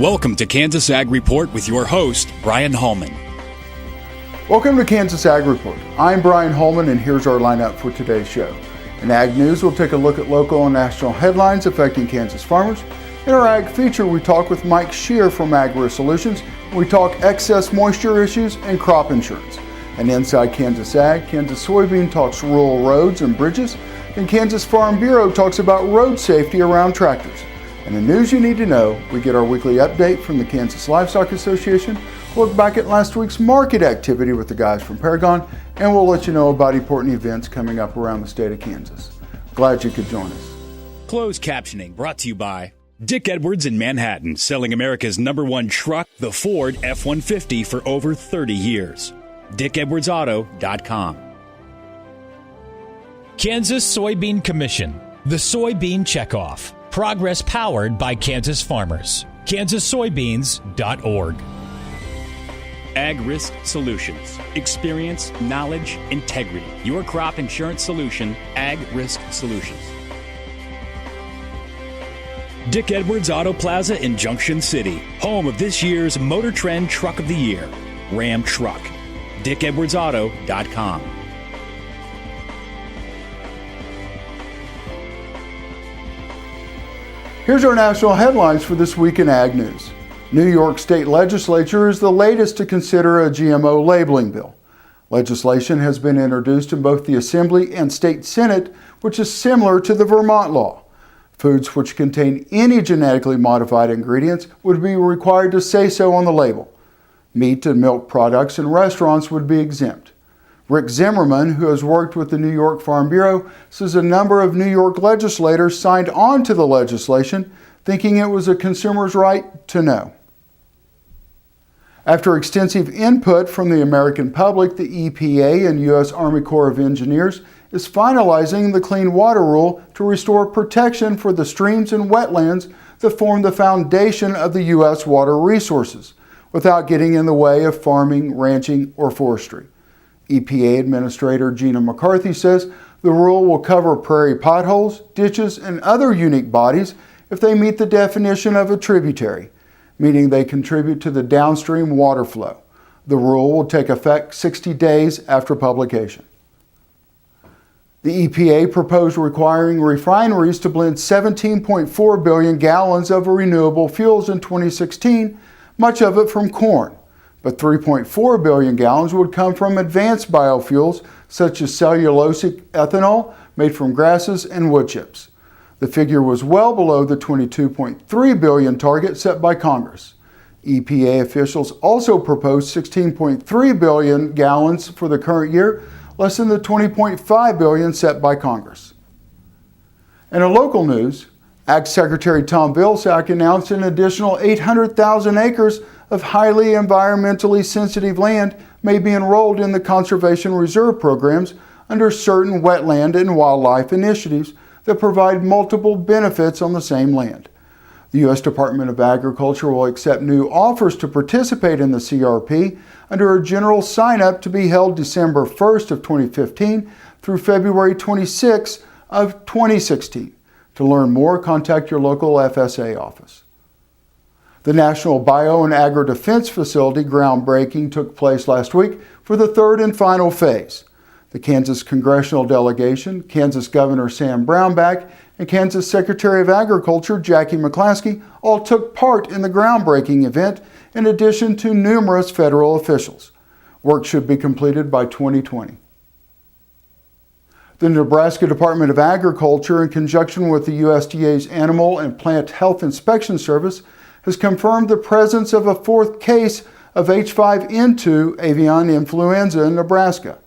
Welcome to Kansas Ag Report with your host, Brian Hallman. Welcome to Kansas Ag Report. I'm Brian Hallman, and here's our lineup for today's show. In Ag News, we'll take a look at local and national headlines affecting Kansas farmers. In our Ag Feature, we talk with Mike Scheer from Agri Solutions. We talk excess moisture issues and crop insurance. And inside Kansas Ag, Kansas Soybean talks rural roads and bridges. And Kansas Farm Bureau talks about road safety around tractors. And the news you need to know, we get our weekly update from the Kansas Livestock Association, look back at last week's market activity with the guys from Paragon, and we'll let you know about important events coming up around the state of Kansas. Glad you could join us. Closed captioning brought to you by Dick Edwards in Manhattan, selling America's #1 truck, the Ford F-150, for over 30 years. DickEdwardsAuto.com. Kansas Soybean Commission, the Soybean Checkoff. Progress powered by Kansas farmers. kansassoybeans.org. Ag Risk Solutions. Experience, knowledge, integrity. Your crop insurance solution, Ag Risk Solutions. Dick Edwards Auto Plaza in Junction City, home of this year's Motor Trend Truck of the Year, Ram Truck. DickEdwardsAuto.com. Here's our national headlines for this week in Ag News. New York State Legislature is the latest to consider a GMO labeling bill. Legislation has been introduced in both the Assembly and State Senate, which is similar to the Vermont law. Foods which contain any genetically modified ingredients would be required to say so on the label. Meat and milk products in restaurants would be exempt. Rick Zimmerman, who has worked with the New York Farm Bureau, says a number of New York legislators signed on to the legislation, thinking it was a consumer's right to know. After extensive input from the American public, the EPA and U.S. Army Corps of Engineers is finalizing the Clean Water Rule to restore protection for the streams and wetlands that form the foundation of the U.S. water resources, without getting in the way of farming, ranching, or forestry. EPA Administrator Gina McCarthy says the rule will cover prairie potholes, ditches, and other unique bodies if they meet the definition of a tributary, meaning they contribute to the downstream water flow. The rule will take effect 60 days after publication. The EPA proposed requiring refineries to blend 17.4 billion gallons of renewable fuels in 2016, much of it from corn. But 3.4 billion gallons would come from advanced biofuels such as cellulosic ethanol made from grasses and wood chips. The figure was well below the 22.3 billion target set by Congress. EPA officials also proposed 16.3 billion gallons for the current year, less than the 20.5 billion set by Congress. And in local news, Ag Secretary Tom Vilsack announced an additional 800,000 acres of highly environmentally sensitive land may be enrolled in the Conservation Reserve programs under certain wetland and wildlife initiatives that provide multiple benefits on the same land. The U.S. Department of Agriculture will accept new offers to participate in the CRP under a general sign-up to be held December 1st of 2015 through February 26th of 2016. To learn more, contact your local FSA office. The National Bio and Agri-Defense Facility groundbreaking took place last week for the third and final phase. The Kansas Congressional Delegation, Kansas Governor Sam Brownback, and Kansas Secretary of Agriculture Jackie McClaskey all took part in the groundbreaking event, in addition to numerous federal officials. Work should be completed by 2020. The Nebraska Department of Agriculture, in conjunction with the USDA's Animal and Plant Health Inspection Service, has confirmed the presence of a fourth case of H5N2 avian influenza in Nebraska.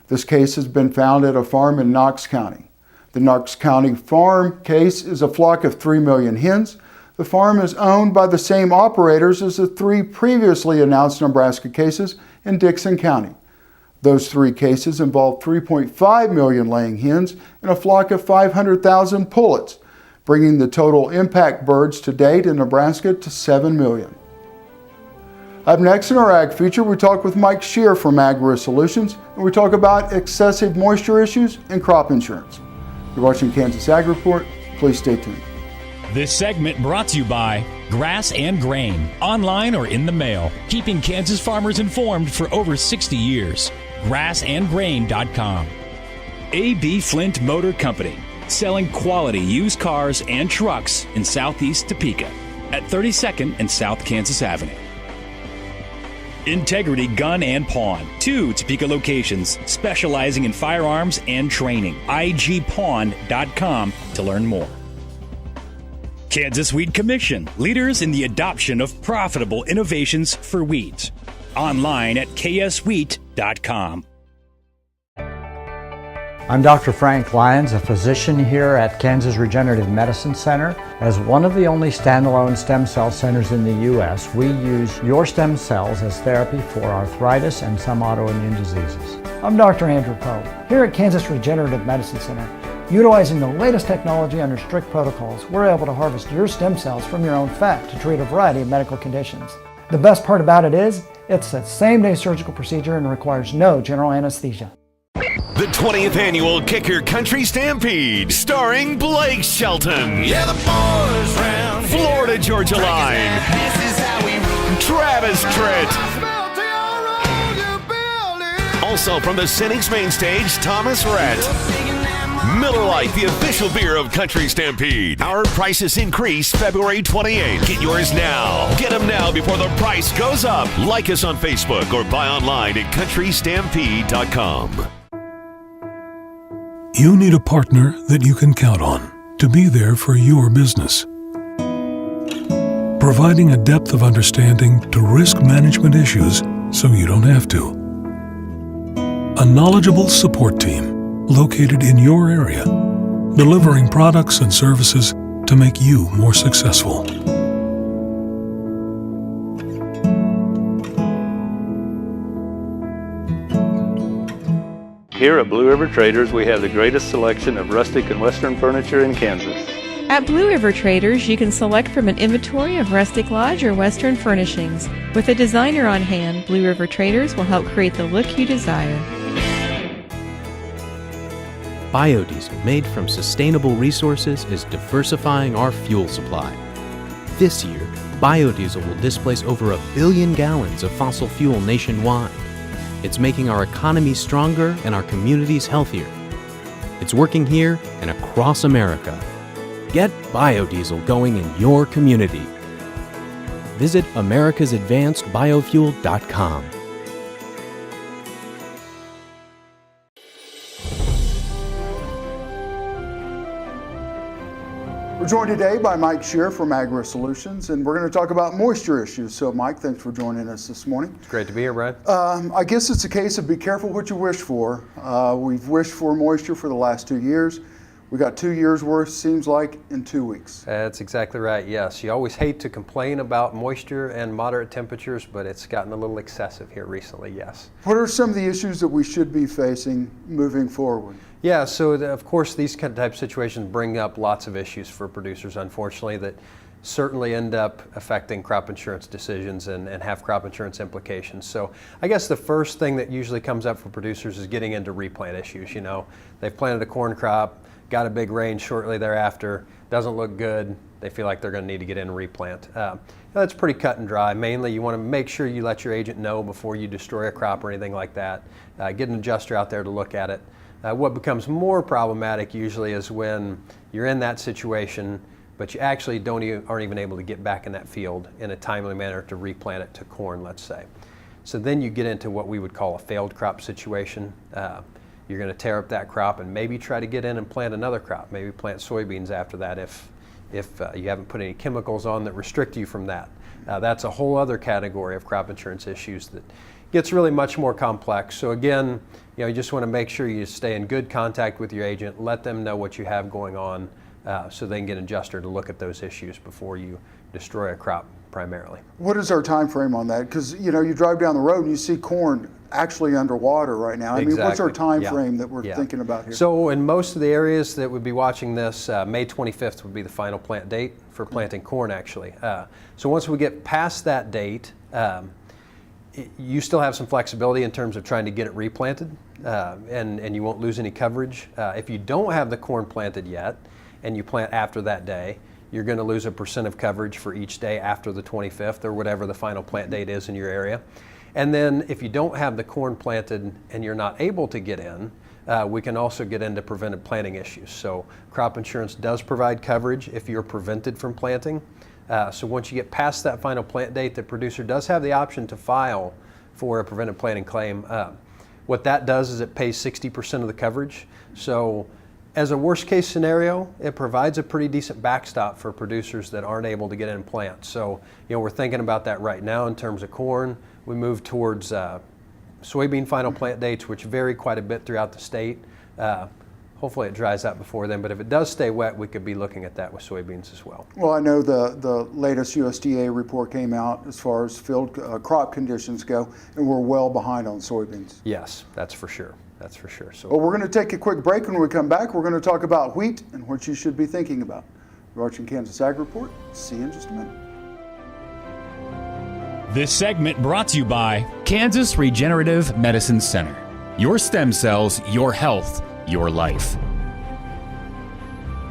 This case has been found at a farm in Knox County. The Knox County farm case is a flock of 3 million hens. The farm is owned by the same operators as the 3 previously announced Nebraska cases in Dixon County. Those 3 cases involved 3.5 million laying hens and a flock of 500,000 pullets, bringing the total impact birds to date in Nebraska to 7 million. Up next in our Ag Feature, we talk with Mike Scheer from Agri Solutions, and we talk about excessive moisture issues and crop insurance. You're watching Kansas Ag Report. Please stay tuned. This segment brought to you by Grass and Grain, online or in the mail, keeping Kansas farmers informed for over 60 years. GrassandGrain.com. A.B. Flint Motor Company, selling quality used cars and trucks in Southeast Topeka at 32nd and South Kansas Avenue. Integrity Gun and Pawn, 2 Topeka locations specializing in firearms and training. IGPawn.com to learn more. Kansas Weed Commission, leaders in the adoption of profitable innovations for weeds. Online at kswheat.com. I'm Dr. Frank Lyons, a physician here at Kansas Regenerative Medicine Center. As one of the only standalone stem cell centers in the U.S., we use your stem cells as therapy for arthritis and some autoimmune diseases. I'm Dr. Andrew Poe, here at Kansas Regenerative Medicine Center. Utilizing the latest technology under strict protocols, we're able to harvest your stem cells from your own fat to treat a variety of medical conditions. The best part about it is, it's a same-day surgical procedure and requires no general anesthesia. The 20th Annual Kicker Country Stampede, starring Blake Shelton. Yeah, the boys round here. Florida Georgia Line. This is how we roll. Travis Tritt. Also from the Cynics main stage, Thomas Rhett. Miller Lite, the official beer of Country Stampede. Our prices increase February 28th. Get yours now. Get them now before the price goes up. Like us on Facebook or buy online at countrystampede.com. You need a partner that you can count on to be there for your business. Providing a depth of understanding to risk management issues so you don't have to. A knowledgeable support team located in your area, delivering products and services to make you more successful. Here at Blue River Traders, we have the greatest selection of rustic and western furniture in Kansas. At Blue River Traders, you can select from an inventory of rustic lodge or western furnishings. With a designer on hand, Blue River Traders will help create the look you desire. Biodiesel made from sustainable resources is diversifying our fuel supply. This year, biodiesel will displace over 1 billion gallons of fossil fuel nationwide. It's making our economy stronger and our communities healthier. It's working here and across America. Get biodiesel going in your community. Visit americasadvancedbiofuel.com. We're joined today by Mike Shear from Agri Solutions, and we're going to talk about moisture issues. So, Mike, thanks for joining us this morning. It's great to be here, Brad. I guess it's a case of be careful what you wish for. We've wished for moisture for the last 2 years. We got 2 years worth, seems like, in 2 weeks. That's exactly right, yes. You always hate to complain about moisture and moderate temperatures, but it's gotten a little excessive here recently, yes. What are some of the issues that we should be facing moving forward? Yeah, so of course these kind of type of situations bring up lots of issues for producers, unfortunately, that certainly end up affecting crop insurance decisions and have crop insurance implications. So I guess the first thing that usually comes up for producers is getting into replant issues. You know, they've planted a corn crop, got a big rain shortly thereafter, doesn't look good, they feel like they're going to need to get in and replant. That's pretty cut and dry. Mainly you want to make sure you let your agent know before you destroy a crop or anything like that. Get an adjuster out there to look at it. What becomes more problematic usually is when you're in that situation, but you actually aren't even able to get back in that field in a timely manner to replant it to corn, let's say. So then you get into what we would call a failed crop situation. You're going to tear up that crop and maybe try to get in and plant another crop. Maybe plant soybeans after that if you haven't put any chemicals on that restrict you from that. That's a whole other category of crop insurance issues that gets really much more complex. So again, you just want to make sure you stay in good contact with your agent, let them know what you have going on so they can get an adjuster to look at those issues before you destroy a crop primarily. What is our time frame on that? Because you drive down the road and you see corn actually underwater right now. I mean, what's our time frame that we're thinking about here? So in most of the areas that would be watching this, May 25th would be the final plant date for planting corn actually. So once we get past that date, you still have some flexibility in terms of trying to get it replanted, and you won't lose any coverage. If you don't have the corn planted yet and you plant after that day, you're going to lose a % of coverage for each day after the 25th or whatever the final plant date is in your area. And then if you don't have the corn planted and you're not able to get in, we can also get into prevented planting issues. So crop insurance does provide coverage if you're prevented from planting. So once you get past that final plant date, the producer does have the option to file for a prevented planting claim. What that does is it pays 60% of the coverage. So as a worst case scenario, it provides a pretty decent backstop for producers that aren't able to get in and plant. So, we're thinking about that right now in terms of corn. We move towards soybean final plant dates, which vary quite a bit throughout the state. Hopefully it dries out before then, but if it does stay wet, we could be looking at that with soybeans as well. Well, I know the latest USDA report came out as far as field crop conditions go, and we're well behind on soybeans. Yes, that's for sure. That's for sure. So, well, we're going to take a quick break. When we come back, we're going to talk about wheat and what you should be thinking about. You're watching Kansas Ag Report. See you in just a minute. This segment brought to you by Kansas Regenerative Medicine Center. Your stem cells, your health, your life.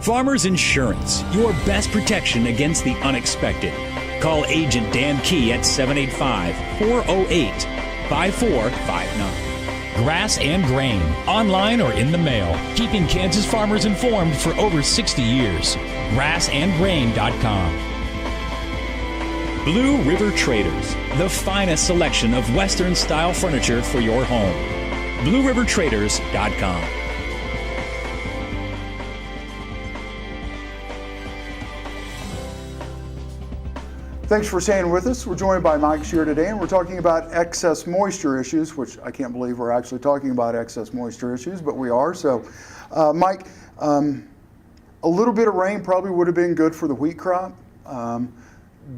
Farmers Insurance, your best protection against the unexpected. Call Agent Dan Key at 785-408-5459. Grass and Grain, online or in the mail, keeping Kansas farmers informed for over 60 years. GrassandGrain.com. Blue River Traders, the finest selection of Western-style furniture for your home. BlueRiverTraders.com. Thanks for staying with us. We're joined by Mike Shear today, and we're talking about excess moisture issues, which I can't believe we're actually talking about excess moisture issues, but we are. So, Mike, a little bit of rain probably would have been good for the wheat crop.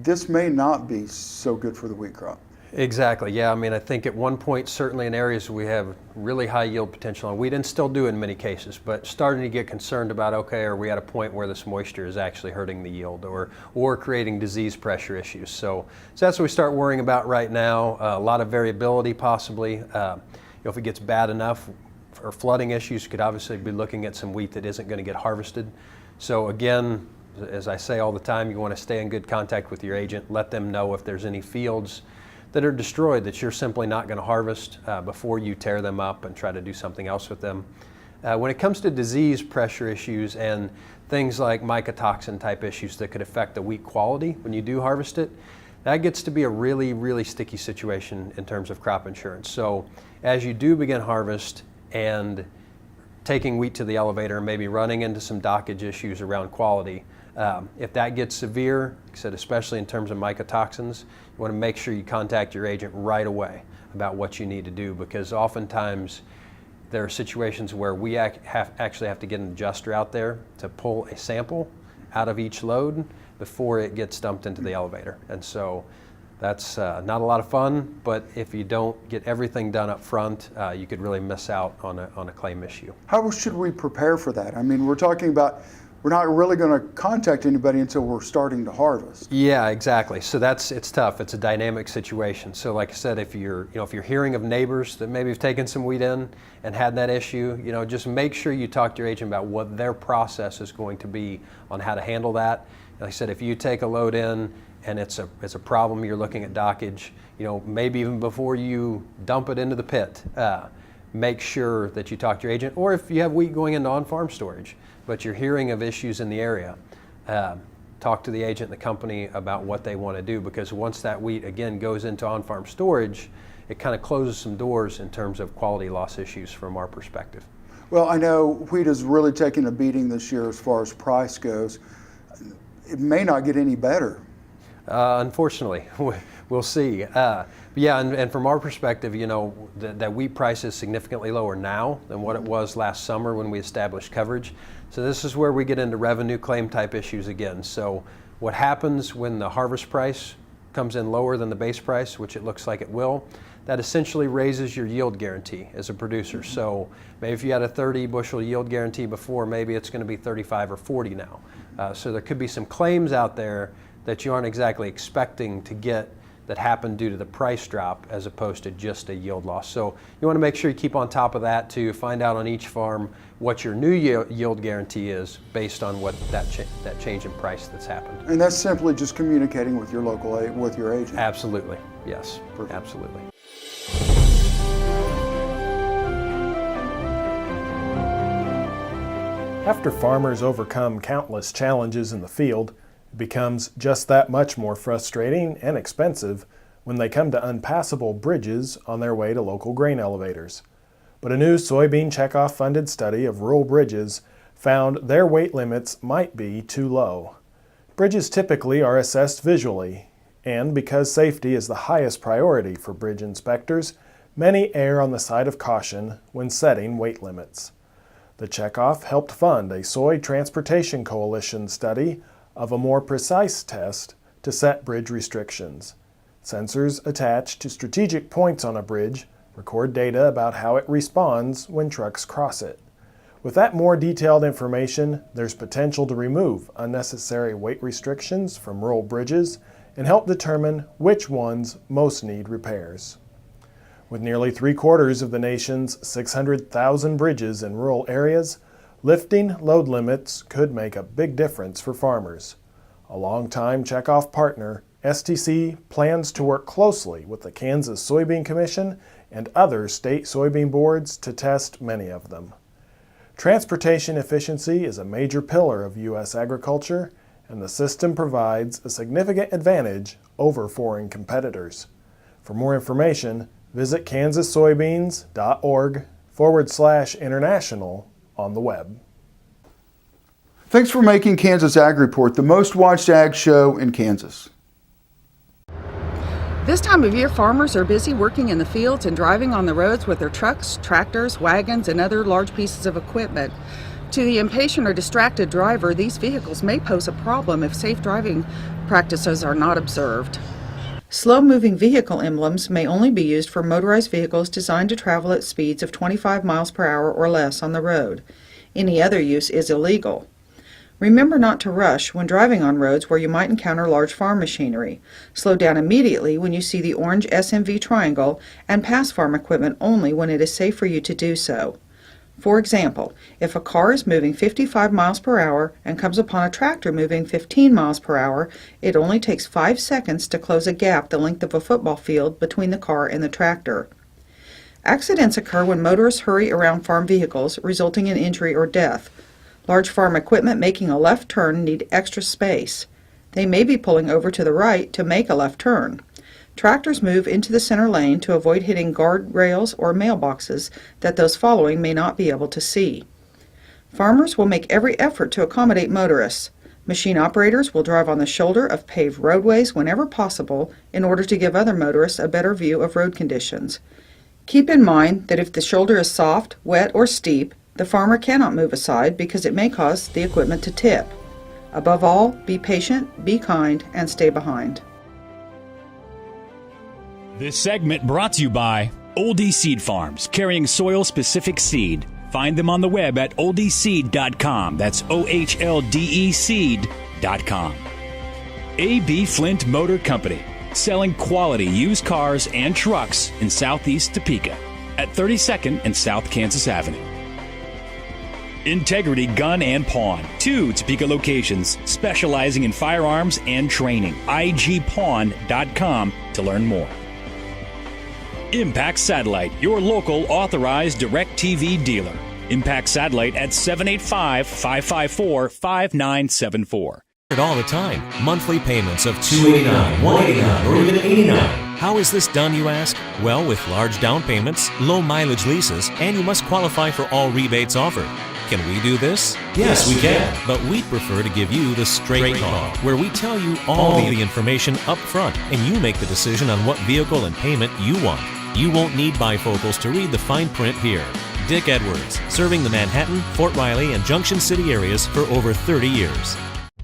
This may not be so good for the wheat crop. Exactly. Yeah. I mean, I think at one point, certainly in areas we have really high yield potential on wheat, and still do in many cases, but starting to get concerned about, okay, are we at a point where this moisture is actually hurting the yield or creating disease pressure issues? So that's what we start worrying about right now. A lot of variability possibly. If it gets bad enough or flooding issues, you could obviously be looking at some wheat that isn't going to get harvested. So again, as I say all the time, you want to stay in good contact with your agent. Let them know if there's any fields that are destroyed that you're simply not going to harvest before you tear them up and try to do something else with them. When it comes to disease pressure issues and things like mycotoxin type issues that could affect the wheat quality when you do harvest it, that gets to be a really, really sticky situation in terms of crop insurance. So as you do begin harvest and taking wheat to the elevator and maybe running into some dockage issues around quality, if that gets severe, like I said, especially in terms of mycotoxins, you want to make sure you contact your agent right away about what you need to do, because oftentimes there are situations where we actually have to get an adjuster out there to pull a sample out of each load before it gets dumped into the elevator. And so that's not a lot of fun, but if you don't get everything done up front, you could really miss out on a claim issue. How should we prepare for that? I mean, we're talking about we're not really going to contact anybody until we're starting to harvest. Yeah, exactly. So it's tough. It's a dynamic situation. So like I said, if you're hearing of neighbors that maybe have taken some wheat in and had that issue, just make sure you talk to your agent about what their process is going to be on how to handle that. Like I said, if you take a load in and it's a problem, you're looking at dockage, maybe even before you dump it into the pit, make sure that you talk to your agent. Or if you have wheat going into on-farm storage, but you're hearing of issues in the area, talk to the agent and the company about what they want to do, because once that wheat again goes into on-farm storage, it kind of closes some doors in terms of quality loss issues from our perspective. Well, I know wheat is really taking a beating this year as far as price goes. It may not get any better. Unfortunately, we'll see. Yeah, and from our perspective, that wheat price is significantly lower now than what it was last summer when we established coverage. So this is where we get into revenue claim type issues again. So what happens when the harvest price comes in lower than the base price, which it looks like it will, that essentially raises your yield guarantee as a producer. So maybe if you had a 30 bushel yield guarantee before, maybe it's going to be 35 or 40 now. So there could be some claims out there that you aren't exactly expecting to get that happened due to the price drop as opposed to just a yield loss. So you want to make sure you keep on top of that to find out on each farm what your new yield guarantee is based on what that change in price that's happened. And that's simply just communicating with your local with your agent. Absolutely, yes, absolutely. After farmers overcome countless challenges in the field, it becomes just that much more frustrating and expensive when they come to unpassable bridges on their way to local grain elevators. But a new soybean checkoff funded study of rural bridges found their weight limits might be too low. Bridges typically are assessed visually, and because safety is the highest priority for bridge inspectors, many err on the side of caution when setting weight limits. The checkoff helped fund a Soy Transportation Coalition study of a more precise test to set bridge restrictions. Sensors attached to strategic points on a bridge record data about how it responds when trucks cross it. With that more detailed information, there's potential to remove unnecessary weight restrictions from rural bridges and help determine which ones most need repairs. With nearly 3/4 of the nation's 600,000 bridges in rural areas, lifting load limits could make a big difference for farmers. A longtime checkoff partner, STC plans to work closely with the Kansas Soybean Commission and other state soybean boards to test many of them. Transportation efficiency is a major pillar of U.S. agriculture, and the system provides a significant advantage over foreign competitors. For more information, visit kansassoybeans.org/international on the web. Thanks for making Kansas Ag Report the most watched ag show in Kansas. This time of year, farmers are busy working in the fields and driving on the roads with their trucks, tractors, wagons, and other large pieces of equipment. To the impatient or distracted driver, these vehicles may pose a problem if safe driving practices are not observed. Slow-moving vehicle emblems may only be used for motorized vehicles designed to travel at speeds of 25 miles per hour or less on the road. Any other use is illegal. Remember not to rush when driving on roads where you might encounter large farm machinery. Slow down immediately when you see the orange SMV triangle and pass farm equipment only when it is safe for you to do so. For example, if a car is moving 55 miles per hour and comes upon a tractor moving 15 miles per hour, it only takes 5 seconds to close a gap the length of a football field between the car and the tractor. Accidents occur when motorists hurry around farm vehicles, resulting in injury or death. Large farm equipment making a left turn need extra space. They may be pulling over to the right to make a left turn. Tractors move into the center lane to avoid hitting guardrails or mailboxes that those following may not be able to see. Farmers will make every effort to accommodate motorists. Machine operators will drive on the shoulder of paved roadways whenever possible in order to give other motorists a better view of road conditions. Keep in mind that if the shoulder is soft, wet, or steep, the farmer cannot move aside because it may cause the equipment to tip. Above all, be patient, be kind, and stay behind. This segment brought to you by Oldie Seed Farms, carrying soil-specific seed. Find them on the web at oldieseed.com. That's OHLDE seed.com. A.B. Flint Motor Company, selling quality used cars and trucks in southeast Topeka at 32nd and South Kansas Avenue. Integrity Gun and Pawn, 2 Topeka locations specializing in firearms and training. igpawn.com to learn more. Impact Satellite, your local authorized DirecTV dealer. Impact Satellite at 785-554-5974. All the time. Monthly payments of $289, $189, or even $89. How is this done, you ask? Well, with large down payments, low mileage leases, and you must qualify for all rebates offered. Can we do this? Yes, we can. But we'd prefer to give you the straight talk, where we tell you all the information up front, and you make the decision on what vehicle and payment you want. You won't need bifocals to read the fine print here. Dick Edwards, serving the Manhattan, Fort Riley, and Junction City areas for over 30 years.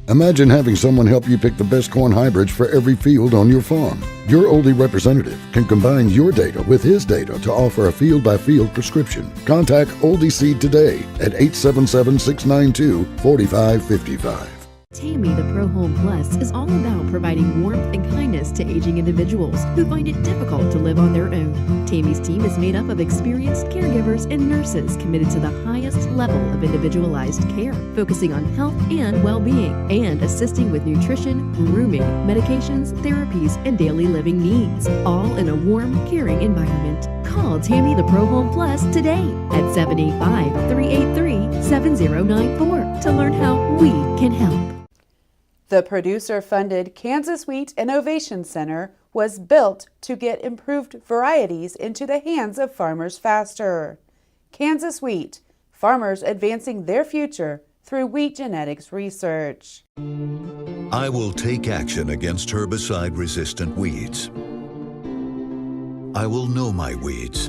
Imagine having someone help you pick the best corn hybrids for every field on your farm. Your Oldie representative can combine your data with his data to offer a field-by-field prescription. Contact Oldie Seed today at 877-692-4555. Tammy the Pro Home Plus is all about providing warmth and kindness to aging individuals who find it difficult to live on their own. Tammy's team is made up of experienced caregivers and nurses committed to the highest level of individualized care, focusing on health and well-being, and assisting with nutrition, grooming, medications, therapies, and daily living needs, all in a warm, caring environment. Call Tammy the Pro Home Plus today at 785-383-7094 to learn how we can help. The producer-funded Kansas Wheat Innovation Center was built to get improved varieties into the hands of farmers faster. Kansas Wheat, farmers advancing their future through wheat genetics research. I will take action against herbicide-resistant weeds. I will know my weeds,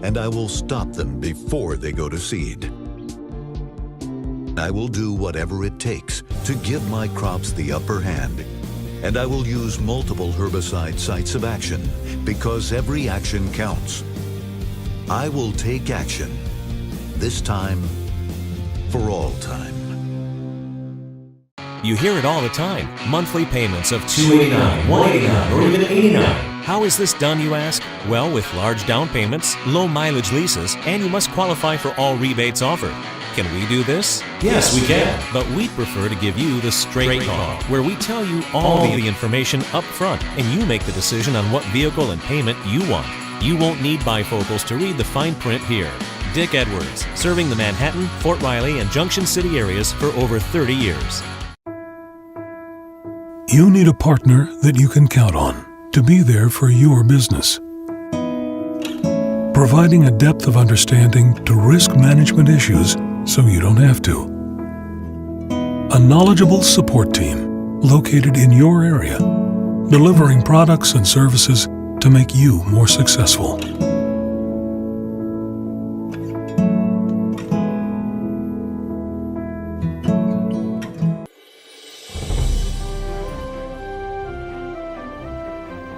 and I will stop them before they go to seed. I will do whatever it takes to give my crops the upper hand, and I will use multiple herbicide sites of action because every action counts. I will take action, this time for all time. You hear it all the time. Monthly payments of $289, $189, or even $89. How is this done, you ask? Well, with large down payments, low mileage leases, and you must qualify for all rebates offered. Can we do this? Yes, we can. But we'd prefer to give you the straight call, where we tell you all the information up front, and you make the decision on what vehicle and payment you want. You won't need bifocals to read the fine print here. Dick Edwards, serving the Manhattan, Fort Riley, and Junction City areas for over 30 years. You need a partner that you can count on to be there for your business. Providing a depth of understanding to risk management issues so you don't have to. A knowledgeable support team located in your area, delivering products and services to make you more successful.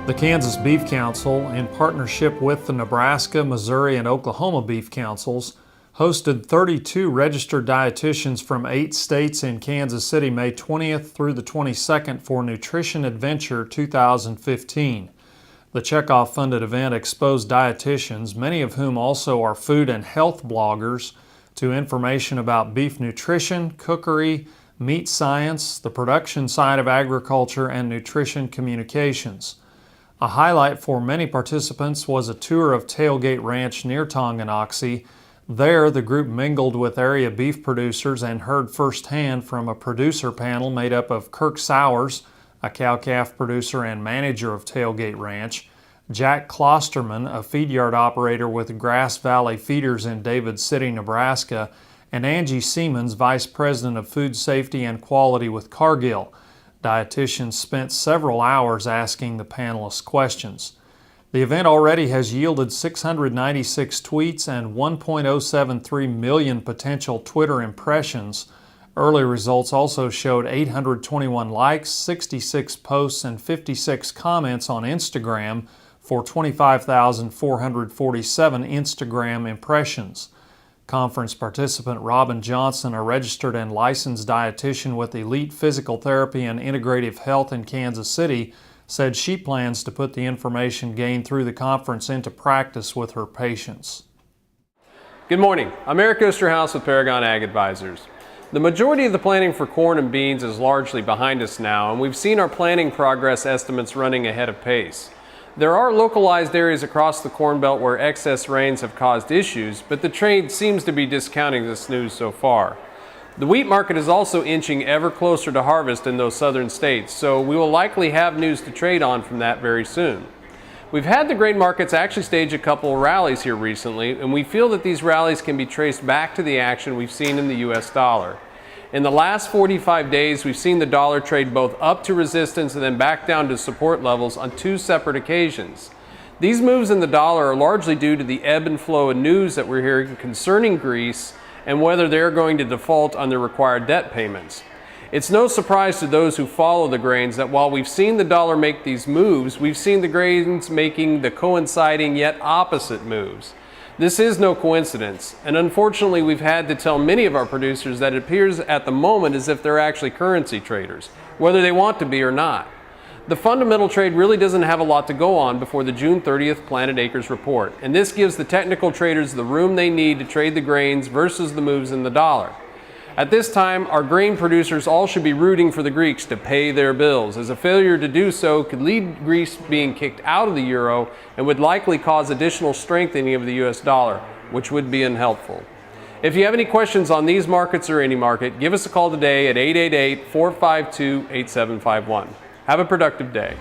The Kansas Beef Council, in partnership with the Nebraska, Missouri, and Oklahoma Beef Councils, hosted 32 registered dietitians from 8 states in Kansas City May 20th through the 22nd for Nutrition Adventure 2015. The checkoff-funded event exposed dietitians, many of whom also are food and health bloggers, to information about beef nutrition, cookery, meat science, the production side of agriculture, and nutrition communications. A highlight for many participants was a tour of Tailgate Ranch near Tonganoxie. There, the group mingled with area beef producers and heard firsthand from a producer panel made up of Kirk Sowers, a cow-calf producer and manager of Tailgate Ranch, Jack Klosterman, a feed yard operator with Grass Valley Feeders in David City, Nebraska, and Angie Siemens, Vice President of Food Safety and Quality with Cargill. Dietitians spent several hours asking the panelists questions. The event already has yielded 696 tweets and 1.073 million potential Twitter impressions. Early results also showed 821 likes, 66 posts, and 56 comments on Instagram for 25,447 Instagram impressions. Conference participant Robin Johnson, a registered and licensed dietitian with Elite Physical Therapy and Integrative Health in Kansas City, said she plans to put the information gained through the conference into practice with her patients. Good morning. I'm Eric Osterhaus with Paragon Ag Advisors. The majority of the planting for corn and beans is largely behind us now, and we've seen our planting progress estimates running ahead of pace. There are localized areas across the Corn Belt where excess rains have caused issues, but the trade seems to be discounting this news so far. The wheat market is also inching ever closer to harvest in those southern states, so we will likely have news to trade on from that very soon. We've had the grain markets actually stage a couple of rallies here recently, and we feel that these rallies can be traced back to the action we've seen in the US dollar. In the last 45 days, we've seen the dollar trade both up to resistance and then back down to support levels on 2 separate occasions. These moves in the dollar are largely due to the ebb and flow of news that we're hearing concerning Greece and whether they're going to default on their required debt payments. It's no surprise to those who follow the grains that while we've seen the dollar make these moves, we've seen the grains making the coinciding yet opposite moves. This is no coincidence, and unfortunately we've had to tell many of our producers that it appears at the moment as if they're actually currency traders, whether they want to be or not. The fundamental trade really doesn't have a lot to go on before the June 30th Planted Acres report, and this gives the technical traders the room they need to trade the grains versus the moves in the dollar. At this time, our grain producers all should be rooting for the Greeks to pay their bills, as a failure to do so could lead to Greece being kicked out of the euro and would likely cause additional strengthening of the US dollar, which would be unhelpful. If you have any questions on these markets or any market, give us a call today at 888-452-8751. Have a productive day.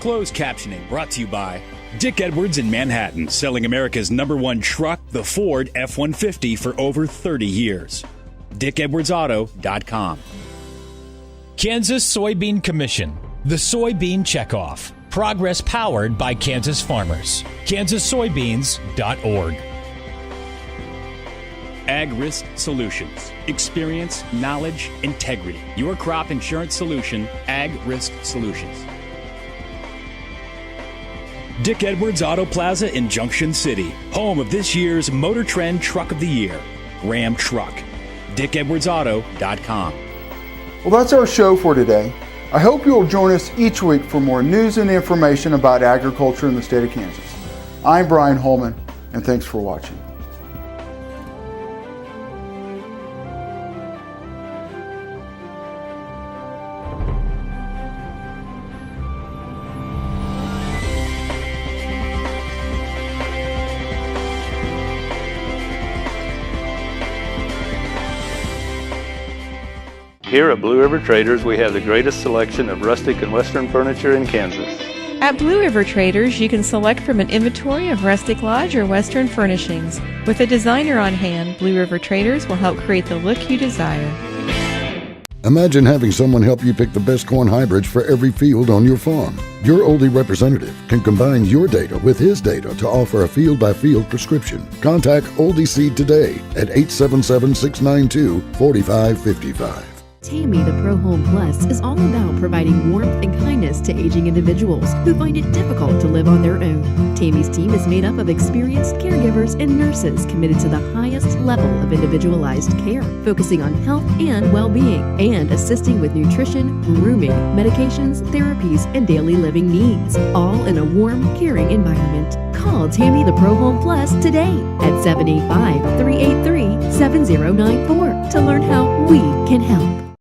Closed captioning brought to you by Dick Edwards in Manhattan, selling America's #1 truck, the Ford F-150, for over 30 years. DickEdwardsAuto.com. Kansas Soybean Commission, the Soybean Checkoff. Progress powered by Kansas farmers. kansassoybeans.org. Ag Risk Solutions. Experience, knowledge, integrity. Your crop insurance solution, Ag Risk Solutions. Dick Edwards Auto Plaza in Junction City, home of this year's Motor Trend Truck of the Year, Ram Truck. DickEdwardsAuto.com. Well, that's our show for today. I hope you'll join us each week for more news and information about agriculture in the state of Kansas. I'm Brian Holman, and thanks for watching. Here at Blue River Traders, we have the greatest selection of rustic and western furniture in Kansas. At Blue River Traders, you can select from an inventory of rustic lodge or western furnishings. With a designer on hand, Blue River Traders will help create the look you desire. Imagine having someone help you pick the best corn hybrids for every field on your farm. Your Oldie representative can combine your data with his data to offer a field-by-field prescription. Contact Oldie Seed today at 877-692-4555. Tammy the Pro Home Plus is all about providing warmth and kindness to aging individuals who find it difficult to live on their own. Tammy's team is made up of experienced caregivers and nurses committed to the highest level of individualized care, focusing on health and well-being, and assisting with nutrition, grooming, medications, therapies, and daily living needs, all in a warm, caring environment. Call Tammy the Pro Home Plus today at 785-383-7094 to learn how we can help.